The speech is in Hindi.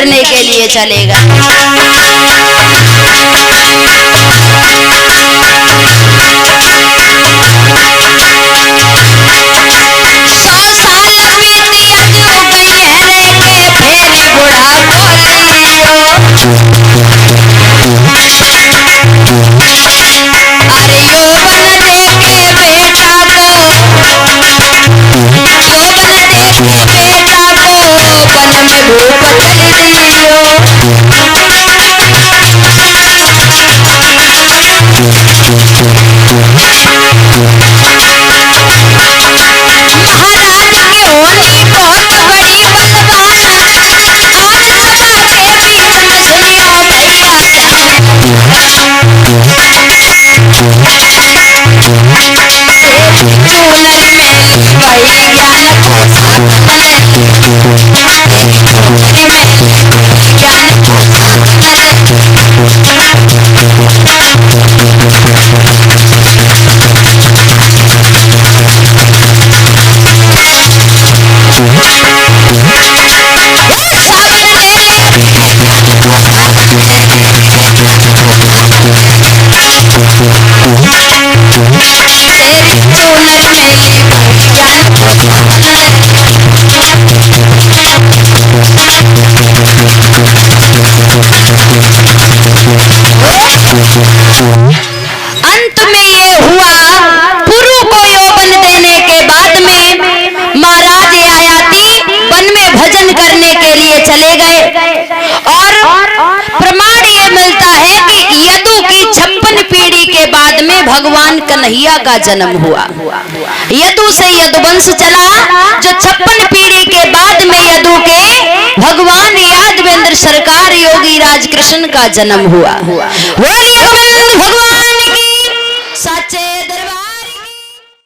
करने के लिए चले गए। अंत में ये हुआ, पुरु को यौवन देने के बाद में महाराज ययाति वन में भजन करने के लिए चले गए और प्रमाण ये मिलता है कि यदु की 56 पीढ़ी के बाद में भगवान कन्हैया का जन्म हुआ। यदु से यदुवंश चला, जो 56 पीढ़ी के बाद में यदु के भगवान यादवेंद्र सरकार योगी राज कृष्ण का जन्म हुआ। बोलिए